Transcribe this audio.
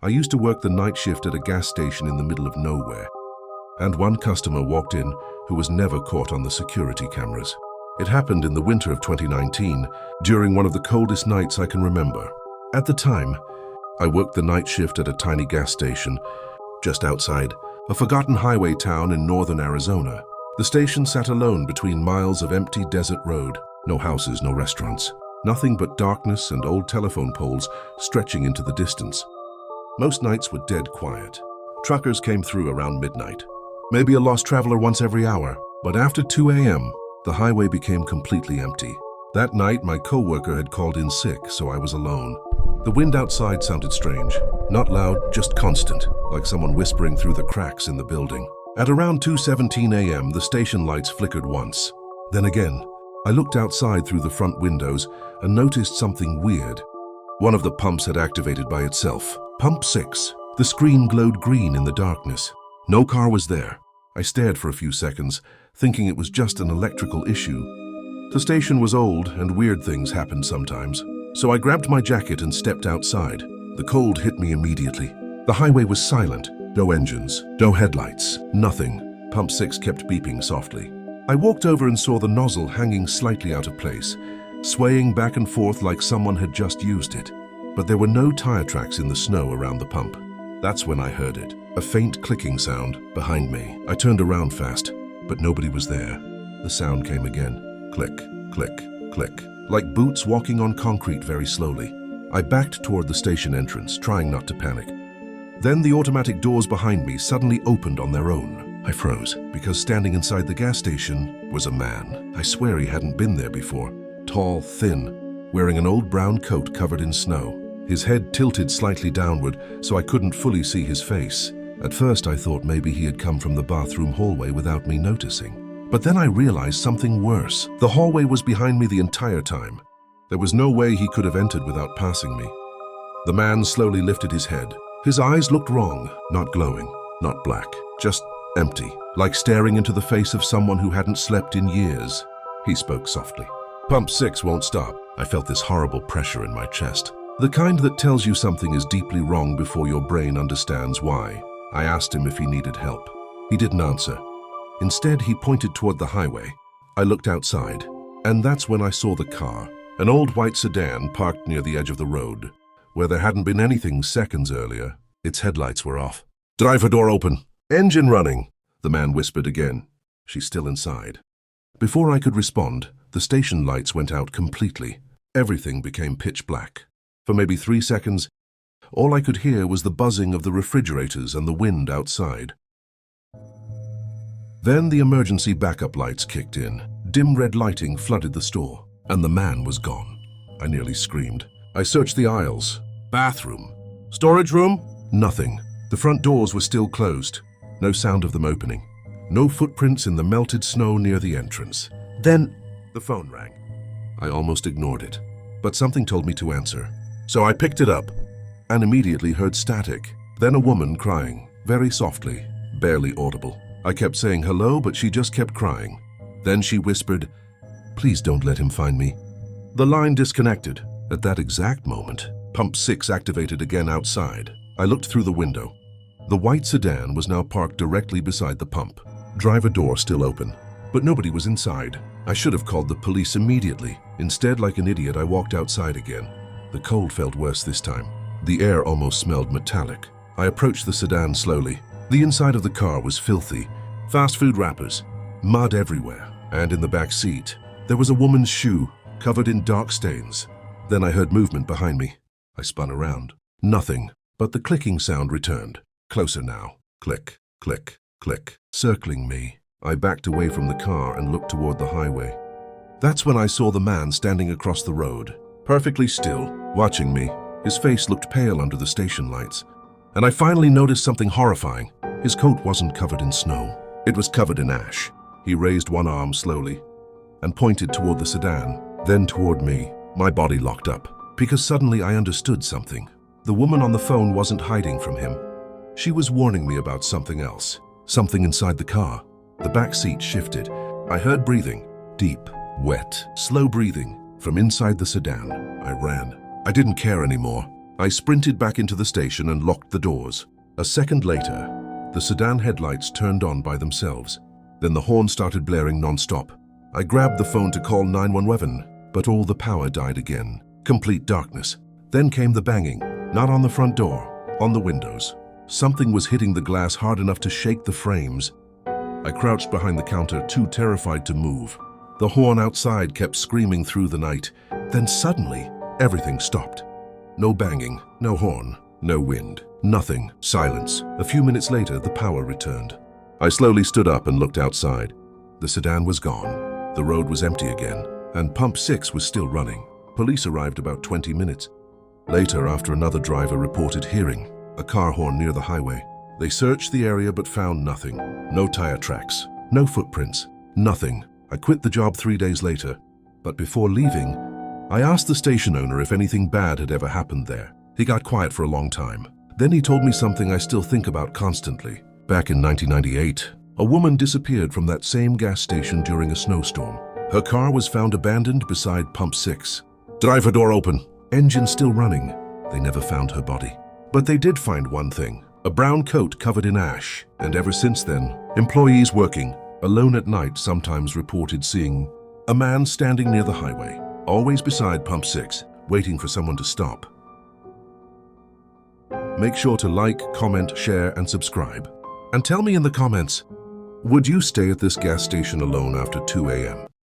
I used to work the night shift at a gas station in the middle of nowhere, and one customer walked in who was never caught on the security cameras. It happened in the winter of 2019, during one of the coldest nights I can remember. At the time, I worked the night shift at a tiny gas station just outside a forgotten highway town in northern Arizona. The station sat alone between miles of empty desert road. No houses, no restaurants. Nothing but darkness and old telephone poles stretching into the distance. Most nights were dead quiet. Truckers came through around midnight. Maybe a lost traveler once every hour. But after 2 a.m., the highway became completely empty. That night, my co-worker had called in sick, so I was alone. The wind outside sounded strange. Not loud, just constant, like someone whispering through the cracks in the building. At around 2:17 a.m., the station lights flickered once. Then again, I looked outside through the front windows and noticed something weird. One of the pumps had activated by itself. Pump 6. The screen glowed green in the darkness. No car was there. I stared for a few seconds, thinking it was just an electrical issue. The station was old and weird things happened sometimes. So I grabbed my jacket and stepped outside. The cold hit me immediately. The highway was silent. No engines, no headlights, nothing. Pump 6 kept beeping softly. I walked over and saw the nozzle hanging slightly out of place, swaying back and forth like someone had just used it. But there were no tire tracks in the snow around the pump. That's when I heard it, a faint clicking sound behind me. I turned around fast, but nobody was there. The sound came again. Click, click, click, like boots walking on concrete very slowly. I backed toward the station entrance, trying not to panic. Then the automatic doors behind me suddenly opened on their own. I froze, because standing inside the gas station was a man. I swear he hadn't been there before. Tall, thin, wearing an old brown coat covered in snow. His head tilted slightly downward, so I couldn't fully see his face. At first I thought maybe he had come from the bathroom hallway without me noticing. But then I realized something worse. The hallway was behind me the entire time. There was no way he could have entered without passing me. The man slowly lifted his head. His eyes looked wrong, not glowing, not black, just empty, like staring into the face of someone who hadn't slept in years. He spoke softly. Pump 6 won't stop. I felt this horrible pressure in my chest. The kind that tells you something is deeply wrong before your brain understands why. I asked him if he needed help. He didn't answer. Instead, he pointed toward the highway. I looked outside, and that's when I saw the car. An old white sedan parked near the edge of the road. Where there hadn't been anything seconds earlier, its headlights were off. "Driver door open. Engine running," the man whispered again. "She's still inside." Before I could respond, the station lights went out completely. Everything became pitch black. For maybe 3 seconds, all I could hear was the buzzing of the refrigerators and the wind outside. Then the emergency backup lights kicked in. Dim red lighting flooded the store, and the man was gone. I nearly screamed. I searched the aisles. Bathroom. Storage room? Nothing. The front doors were still closed. No sound of them opening. No footprints in the melted snow near the entrance. Then the phone rang. I almost ignored it, but something told me to answer. So I picked it up and immediately heard static. Then a woman crying, very softly, barely audible. I kept saying hello, but she just kept crying. Then she whispered, "Please don't let him find me." The line disconnected. At that exact moment, Pump 6 activated again outside. I looked through the window. The white sedan was now parked directly beside the pump. Driver door still open, but nobody was inside. I should have called the police immediately. Instead, like an idiot, I walked outside again. The cold felt worse this time. The air almost smelled metallic. I approached the sedan slowly. The inside of the car was filthy. Fast food wrappers, mud everywhere, and in the back seat, there was a woman's shoe covered in dark stains. Then I heard movement behind me. I spun around. Nothing, but the clicking sound returned. Closer now. Click, click, click, circling me. I backed away from the car and looked toward the highway. That's when I saw the man standing across the road, perfectly still, watching me. His face looked pale under the station lights. And I finally noticed something horrifying. His coat wasn't covered in snow. It was covered in ash. He raised one arm slowly and pointed toward the sedan, then toward me. My body locked up, because suddenly I understood something. The woman on the phone wasn't hiding from him. She was warning me about something else, something inside the car. The back seat shifted. I heard breathing, deep, wet, slow breathing from inside the sedan. I ran. I didn't care anymore. I sprinted back into the station and locked the doors. A second later, the sedan headlights turned on by themselves. Then the horn started blaring non-stop. I grabbed the phone to call 911, but all the power died again. Complete darkness. Then came the banging, not on the front door, on the windows. Something was hitting the glass hard enough to shake the frames. I crouched behind the counter, too terrified to move. The horn outside kept screaming through the night. Then suddenly, everything stopped. No banging, no horn, no wind, nothing, silence. A few minutes later, the power returned. I slowly stood up and looked outside. The sedan was gone. The road was empty again, and Pump 6 was still running. Police arrived about 20 minutes later after another driver reported hearing a car horn near the highway. They searched the area but found nothing. No tire tracks, no footprints, nothing. I quit the job 3 days later, but before leaving, I asked the station owner if anything bad had ever happened there. He got quiet for a long time. Then he told me something I still think about constantly. Back in 1998, a woman disappeared from that same gas station during a snowstorm. Her car was found abandoned beside Pump 6. Driver door open, engine still running. They never found her body. But they did find one thing, a brown coat covered in ash. And ever since then, employees working alone at night sometimes reported seeing a man standing near the highway, always beside Pump 6, waiting for someone to stop. Make sure to like, comment, share, and subscribe. And tell me in the comments, would you stay at this gas station alone after 2 a.m.?